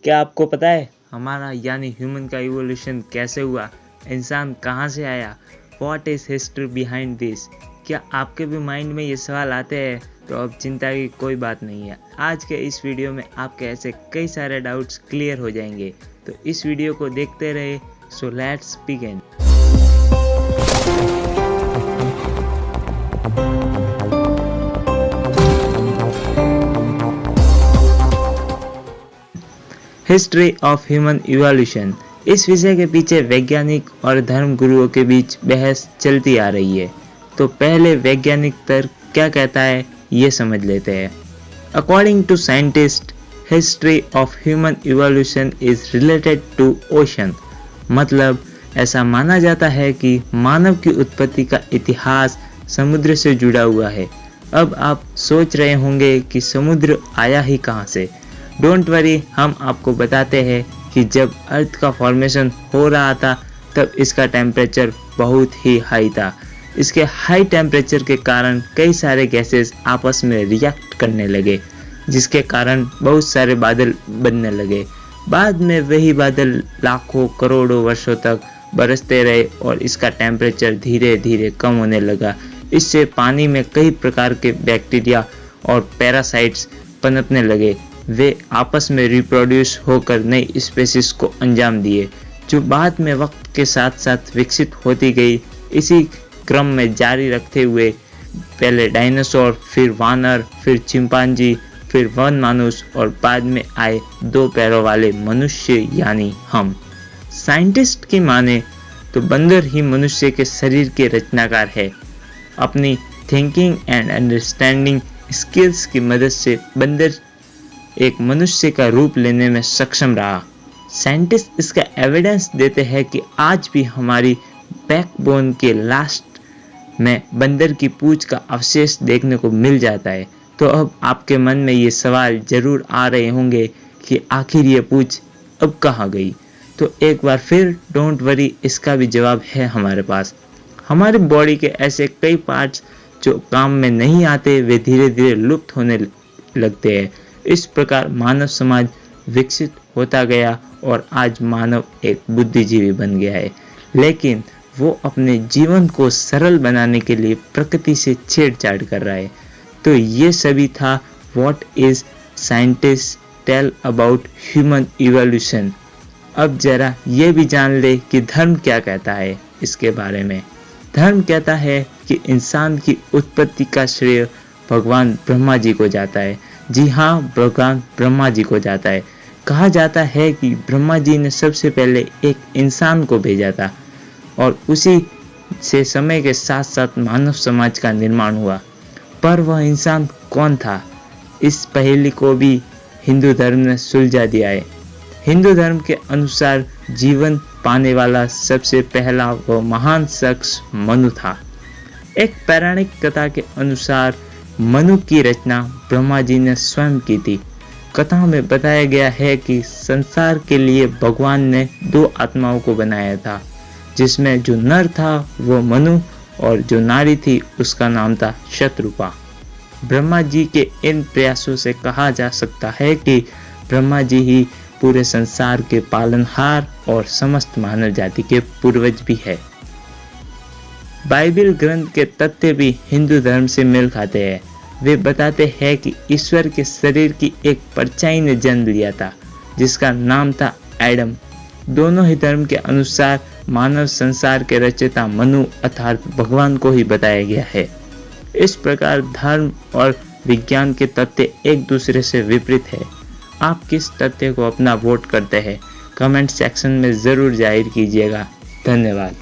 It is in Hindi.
क्या आपको पता है हमारा यानी ह्यूमन का इवोल्यूशन कैसे हुआ? इंसान कहाँ से आया? What is history behind this? क्या आपके भी माइंड में ये सवाल आते हैं? तो अब चिंता की कोई बात नहीं है। आज के इस वीडियो में आपके ऐसे कई सारे डाउट्स क्लियर हो जाएंगे, तो इस वीडियो को देखते रहे। So let's begin. History of human evolution. इस विषय के पीछे वैज्ञानिक और धर्म गुरुओं के बीच बहस चलती आ रही है। तो पहले वैज्ञानिक तर्क क्या कहता है ये समझ लेते हैं। According to scientist, history of human evolution is related to ocean. मतलब ऐसा माना जाता है कि मानव की उत्पत्ति का इतिहास समुद्र से जुड़ा हुआ है। अब आप सोच रहे होंगे कि समुद्र आया ही कहाँ से। डोंट वरी, हम आपको बताते हैं कि जब अर्थ का फॉर्मेशन हो रहा था तब इसका टेम्परेचर बहुत ही हाई था। इसके हाई टेम्परेचर के कारण कई सारे गैसेस आपस में रिएक्ट करने लगे, जिसके कारण बहुत सारे बादल बनने लगे। बाद में वही बादल लाखों करोड़ों वर्षों तक बरसते रहे और इसका टेम्परेचर धीरे धीरे कम होने लगा। इससे पानी में कई प्रकार के बैक्टीरिया और पैरासाइट्स पनपने लगे। वे आपस में रिप्रोड्यूस होकर नई स्पीशीज को अंजाम दिए, जो बाद में वक्त के साथ साथ विकसित होती गई। इसी क्रम में जारी रखते हुए पहले डायनासोर, फिर वानर, फिर चिंपांजी, फिर वन मानुष और बाद में आए 2 पैरों वाले मनुष्य यानी हम। साइंटिस्ट की माने तो बंदर ही मनुष्य के शरीर के रचनाकार है। अपनी थिंकिंग एंड अंडरस्टैंडिंग स्किल्स की मदद से बंदर एक मनुष्य का रूप लेने में सक्षम रहा। साइंटिस्ट इसका एविडेंस देते हैं कि आज भी हमारी बैकबोन के लास्ट में बंदर की पूंछ का अवशेष देखने को मिल जाता है। तो अब आपके मन में ये सवाल जरूर आ रहे होंगे कि आखिर ये पूंछ अब कहाँ गई? तो एक बार फिर डोंट वरी, इसका भी जवाब है हमारे पास। हमारी बॉडी के ऐसे कई पार्ट्स जो काम में नहीं आते, वे धीरे धीरे लुप्त होने लगते हैं। इस प्रकार मानव समाज विकसित होता गया और आज मानव एक बुद्धिजीवी बन गया है। लेकिन वो अपने जीवन को सरल बनाने के लिए प्रकृति से छेड़छाड़ कर रहा है। तो ये सभी था what is scientist tell about human evolution. अब जरा ये भी जान ले कि धर्म क्या कहता है इसके बारे में। धर्म कहता है कि इंसान की उत्पत्ति का श्रेय भगवान ब्रह्मा जी को जाता है। जी हाँ, भगवान ब्रह्मा जी को जाता है। कहा जाता है कि ब्रह्मा जी ने सबसे पहले एक इंसान को भेजा था और उसी से समय के साथ साथ मानव समाज का निर्माण हुआ। पर वह इंसान कौन था? इस पहेली को भी हिंदू धर्म ने सुलझा दिया है। हिंदू धर्म के अनुसार जीवन पाने वाला सबसे पहला व महान शख्स मनु था। एक पौराणिक कथा के अनुसार मनु की रचना ब्रह्मा जी ने स्वयं की थी। कथा में बताया गया है कि संसार के लिए भगवान ने 2 आत्माओं को बनाया था, जिसमें जो नर था वो मनु और जो नारी थी उसका नाम था शतरूपा। ब्रह्मा जी के इन प्रयासों से कहा जा सकता है कि ब्रह्मा जी ही पूरे संसार के पालनहार और समस्त मानव जाति के पूर्वज भी है। बाइबल ग्रंथ के तथ्य भी हिंदू धर्म से मेल खाते हैं। वे बताते हैं कि ईश्वर के शरीर की एक परछाई ने जन्म लिया था, जिसका नाम था एडम। दोनों ही धर्म के अनुसार मानव संसार के रचयिता मनु अर्थात भगवान को ही बताया गया है। इस प्रकार धर्म और विज्ञान के तथ्य एक दूसरे से विपरीत है। आप किस तथ्य को अपना वोट करते हैं? कमेंट सेक्शन में जरूर जाहिर कीजिएगा। धन्यवाद।